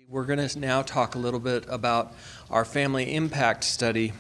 We're going to now talk a little bit about our family impact study,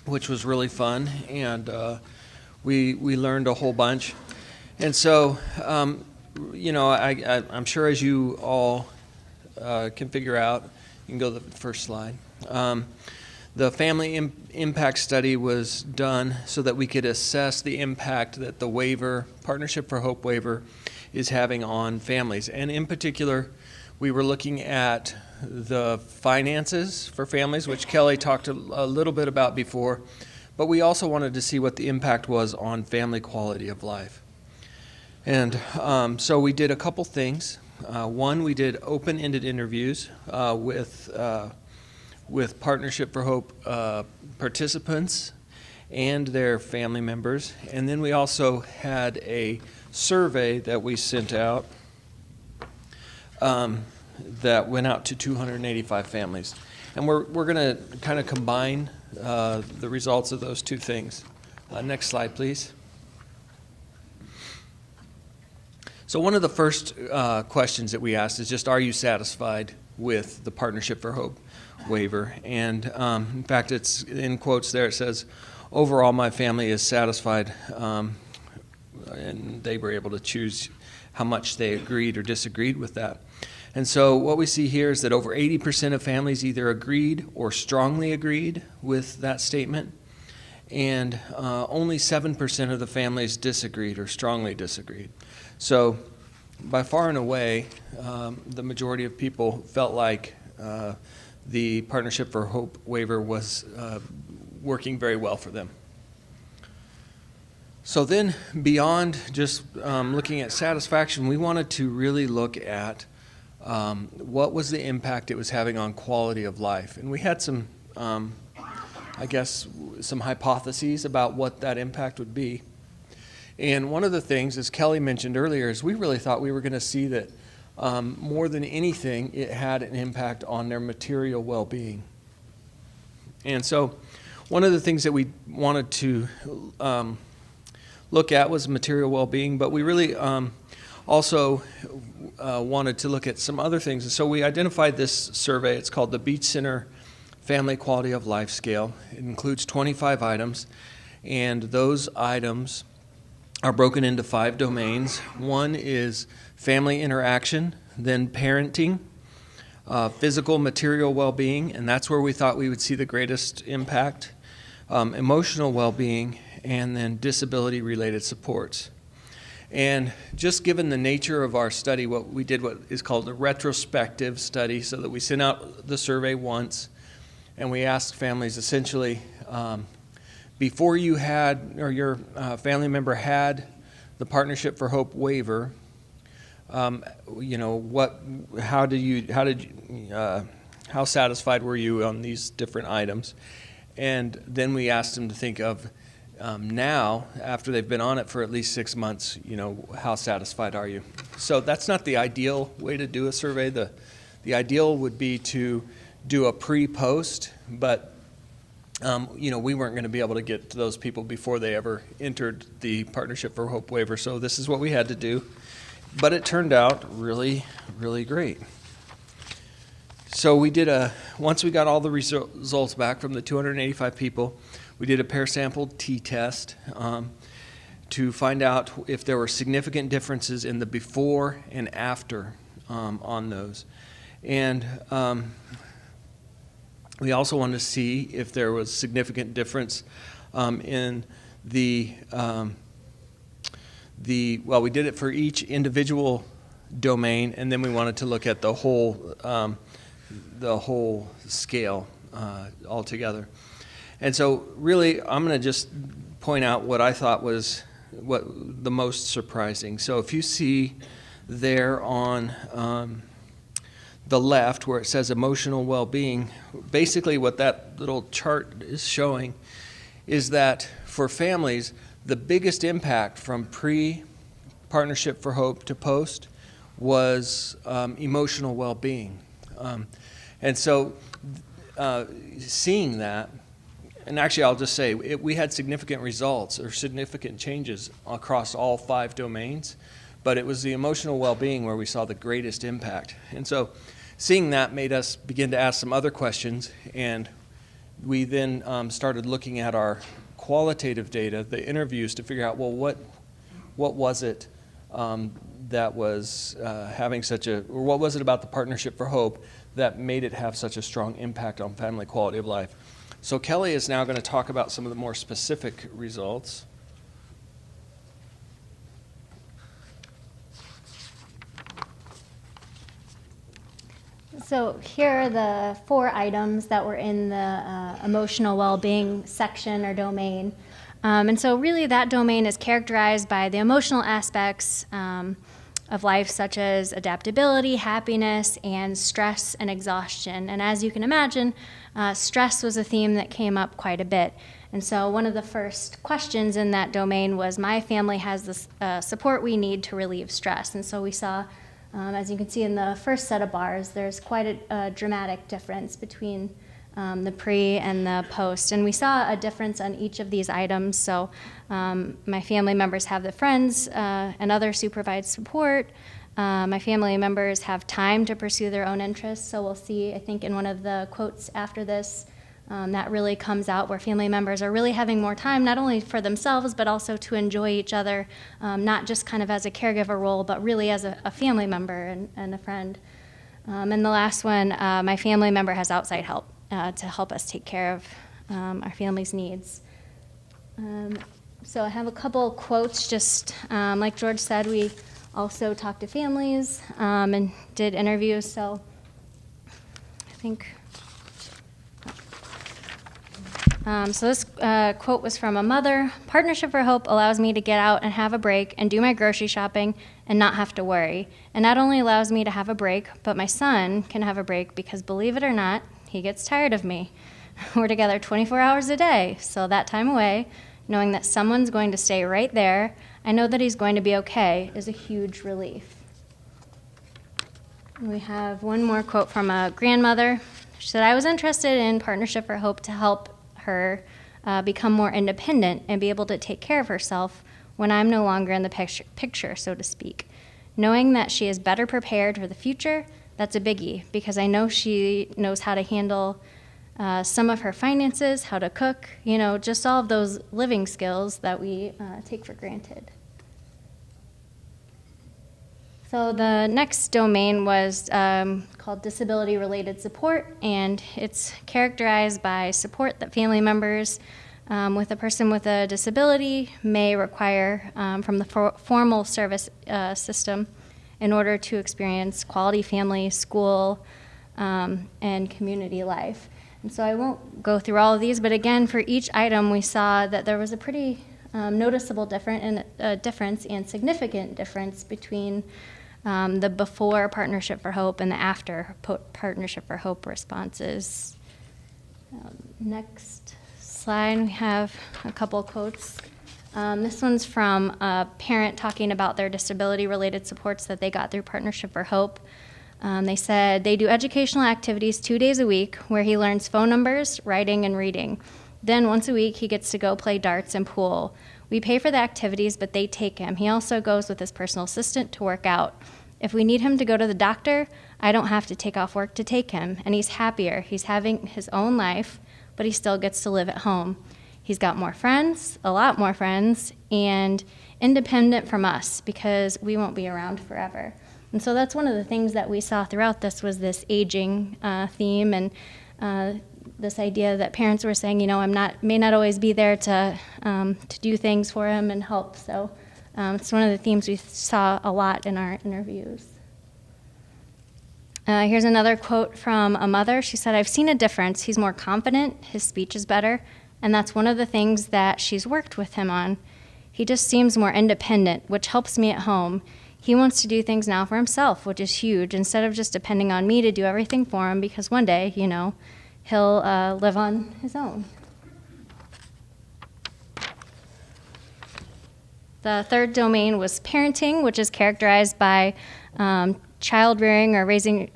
which was really fun, and we learned a whole bunch. And so, I'm sure as you all can figure out, you can go to the first slide. The family impact study was done so that we could assess the impact that the waiver, Partnership for Hope waiver, is having on families. And in particular, we were looking at the finances for families, which Kelli talked a little bit about before, but we also wanted to see what the impact was on family quality of life. And so we did a couple things. One, we did open-ended interviews with Partnership for Hope participants and their family members. And then we also had a survey that we sent out that went out to 285 families. And we're going to kind of combine the results of those two things. Next slide, please. So one of the first questions that we asked is just, are you satisfied with the Partnership for Hope waiver? And in fact, it's in quotes there, it says, overall my family is satisfied, and they were able to choose how much they agreed or disagreed with that. And so what we see here is that over 80% of families either agreed or strongly agreed with that statement, and only 7% of the families disagreed or strongly disagreed. So by far and away, the majority of people felt like the Partnership for Hope waiver was working very well for them. So then, beyond just looking at satisfaction, we wanted to really look at what was the impact it was having on quality of life. And we had some, some hypotheses about what that impact would be. And one of the things, as Kelli mentioned earlier, is we really thought we were going to see that more than anything, it had an impact on their material well-being. And so one of the things that we wanted to look at was material well-being, but we really also wanted to look at some other things. And so we identified this survey. It's called the Beach Center Family Quality of Life Scale. It includes 25 items, and those items are broken into 5 domains. One is family interaction, then parenting, physical material well-being, and that's where we thought we would see the greatest impact, emotional well-being, and then disability-related supports. And just given the nature of our study, what we did what is called a retrospective study, so that we sent out the survey once, and we asked families essentially, before you had, or your family member had the Partnership for Hope waiver, how satisfied were you on these different items? And then we asked them to think of now, after they've been on it for at least 6 months, how satisfied are you? So that's not the ideal way to do a survey. The ideal would be to do a pre-post, but we weren't going to be able to get to those people before they ever entered the Partnership for Hope waiver. So this is what we had to do. But it turned out really, really great. So we did once we got all the results back from the 285 people, we did a pair-sampled t-test to find out if there were significant differences in the before and after on those. And we also wanted to see if there was significant difference in we did it for each individual domain, and then we wanted to look at the whole scale altogether. And so really, I'm going to just point out what I thought was the most surprising. So if you see there on the left where it says emotional well-being, basically what that little chart is showing is that for families, the biggest impact from pre-Partnership for Hope to post was emotional well-being. And so seeing that, and actually I'll just say, we had significant results or significant changes across all 5 domains, but it was the emotional well-being where we saw the greatest impact. And so seeing that made us begin to ask some other questions, and we then started looking at our qualitative data, the interviews, to figure out, well, what was it that was having such a, or what was it about the Partnership for Hope that made it have such a strong impact on family quality of life? So Kelli is now going to talk about some of the more specific results. So here are the 4 items that were in the emotional well-being section or domain. And so really that domain is characterized by the emotional aspects of life, such as adaptability, happiness, and stress and exhaustion. And as you can imagine, stress was a theme that came up quite a bit. And so one of the first questions in that domain was, my family has the support we need to relieve stress. And so we saw, as you can see in the first set of bars, there's quite a dramatic difference between the pre and the post. And we saw a difference on each of these items. So my family members have the friends and other supervised support. My family members have time to pursue their own interests. So we'll see, I think, in one of the quotes after this, that really comes out, where family members are really having more time, not only for themselves, but also to enjoy each other, not just kind of as a caregiver role, but really as a family member and a friend. And the last one, my family member has outside help to help us take care of our family's needs. So I have a couple quotes, just like George said, we also talked to families and did interviews, so I think... So this quote was from a mother. Partnership for Hope allows me to get out and have a break and do my grocery shopping and not have to worry. And not only allows me to have a break, but my son can have a break because, believe it or not, he gets tired of me. We're together 24 hours a day, so that time away, knowing that someone's going to stay right there, I know that he's going to be okay, is a huge relief. We have one more quote from a grandmother. She said, I was interested in Partnership for Hope to help her become more independent and be able to take care of herself when I'm no longer in the picture, so to speak. Knowing that she is better prepared for the future, that's a biggie, because I know she knows how to handle some of her finances, how to cook, just all of those living skills that we take for granted. So the next domain was called disability-related support, and it's characterized by support that family members with a person with a disability may require from the formal service system in order to experience quality family, school, and community life. And so I won't go through all of these, but again, for each item, we saw that there was a pretty noticeable difference and significant difference between the before Partnership for Hope and the after Partnership for Hope responses. Next slide, we have a couple quotes. This one's from a parent talking about their disability-related supports that they got through Partnership for Hope. They said, they do educational activities 2 days a week where he learns phone numbers, writing, and reading. Then once a week, he gets to go play darts and pool. We pay for the activities, but they take him. He also goes with his personal assistant to work out. If we need him to go to the doctor, I don't have to take off work to take him, and he's happier. He's having his own life, but he still gets to live at home. He's got more friends, a lot more friends, and independent from us because we won't be around forever. And so that's one of the things that we saw throughout this was this aging theme and this idea that parents were saying, may not always be there to do things for him and help. So it's one of the themes we saw a lot in our interviews. Here's another quote from a mother. She said, I've seen a difference. He's more confident, his speech is better, and that's one of the things that she's worked with him on. He just seems more independent, which helps me at home. He wants to do things now for himself, which is huge, instead of just depending on me to do everything for him, because one day, he'll live on his own. The third domain was parenting, which is characterized by child rearing or raising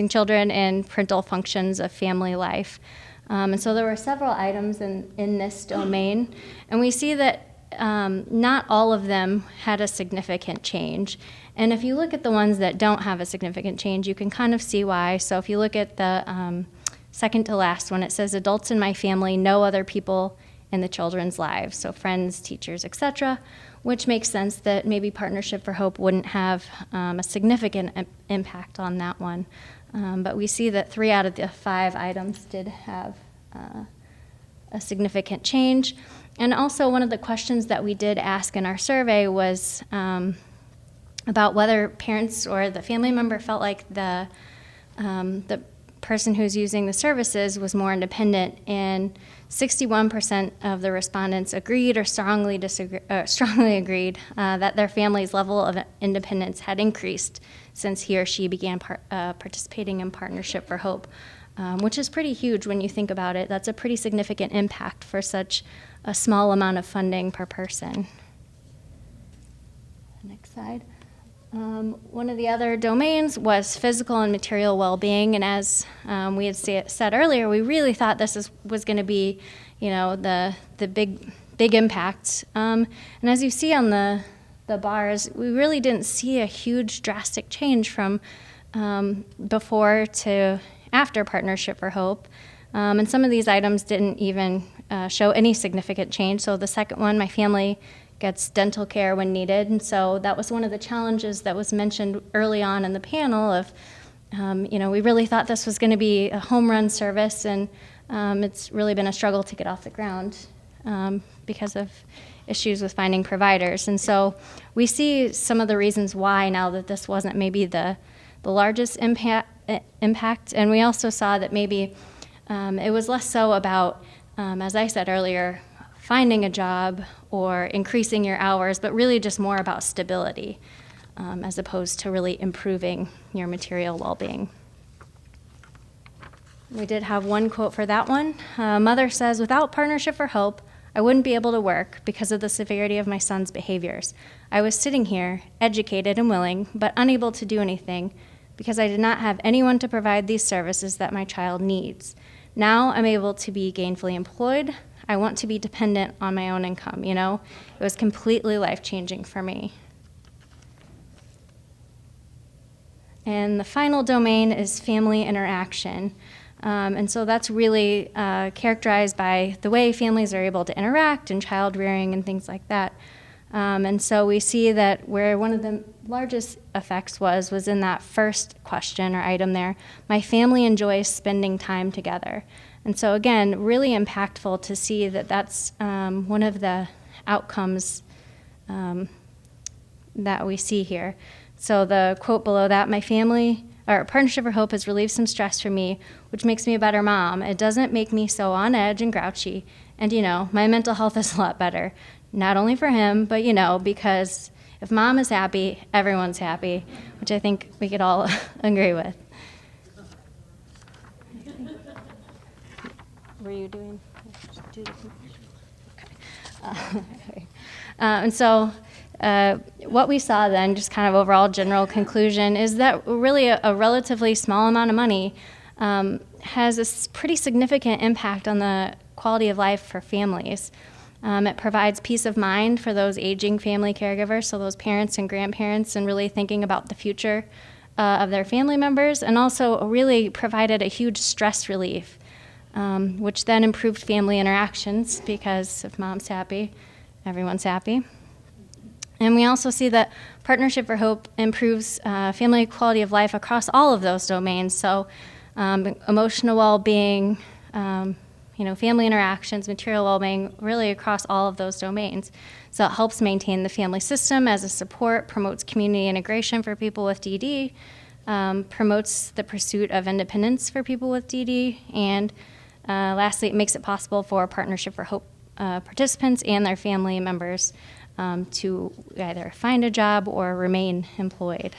children and parental functions of family life. And so there were several items in this domain, and we see that not all of them had a significant change. And if you look at the ones that don't have a significant change, you can kind of see why. So if you look at the second to last one, it says adults in my family, no other people in the children's lives, so friends, teachers, etc., which makes sense that maybe Partnership for Hope wouldn't have a significant impact on that one. But we see that 3 out of the 5 items did have a significant change. And also one of the questions that we did ask in our survey was about whether parents or the family member felt like the person who's using the services was more independent, and 61% of the respondents agreed or strongly agreed that their family's level of independence had increased since he or she began participating in Partnership for Hope, which is pretty huge when you think about it. That's a pretty significant impact for such a small amount of funding per person. Next slide. One of the other domains was physical and material well-being, and as we had said earlier, we really thought this was going to be, the big impact. And as you see on the bars, we really didn't see a huge drastic change from before to after Partnership for Hope. And some of these items didn't even show any significant change. So the second one, my family gets dental care when needed. And so that was one of the challenges that was mentioned early on in the panel of, we really thought this was going to be a home run service, and it's really been a struggle to get off the ground because of issues with finding providers. And so we see some of the reasons why now that this wasn't maybe the largest impact. And we also saw that maybe it was less so about, as I said earlier, finding a job or increasing your hours, but really just more about stability as opposed to really improving your material well-being. We did have one quote for that one. Mother says, "Without Partnership for Hope, I wouldn't be able to work because of the severity of my son's behaviors. I was sitting here, educated and willing, but unable to do anything because I did not have anyone to provide these services that my child needs. Now I'm able to be gainfully employed. I want to be dependent on my own income." It was completely life-changing for me. And the final domain is family interaction. And so that's really characterized by the way families are able to interact and child rearing and things like that. And so we see that where one of the largest effects was in that first question or item there, my family enjoys spending time together. And so again, really impactful to see that that's one of the outcomes that we see here. So the quote below that, Partnership for Hope has relieved some stress for me, which makes me a better mom. It doesn't make me so on edge and grouchy. And my mental health is a lot better. Not only for him, but because if mom is happy, everyone's happy, which I think we could all agree with. Were you doing? Okay. And so what we saw then, just kind of overall general conclusion, is that really a relatively small amount of money has a pretty significant impact on the quality of life for families. It provides peace of mind for those aging family caregivers, so those parents and grandparents, and really thinking about the future of their family members, and also really provided a huge stress relief, which then improved family interactions, because if mom's happy, everyone's happy. And we also see that Partnership for Hope improves family quality of life across all of those domains. So emotional well-being, family interactions, material well-being, really across all of those domains. So it helps maintain the family system as a support, promotes community integration for people with DD, promotes the pursuit of independence for people with DD, and lastly, it makes it possible for Partnership for Hope participants and their family members to either find a job or remain employed.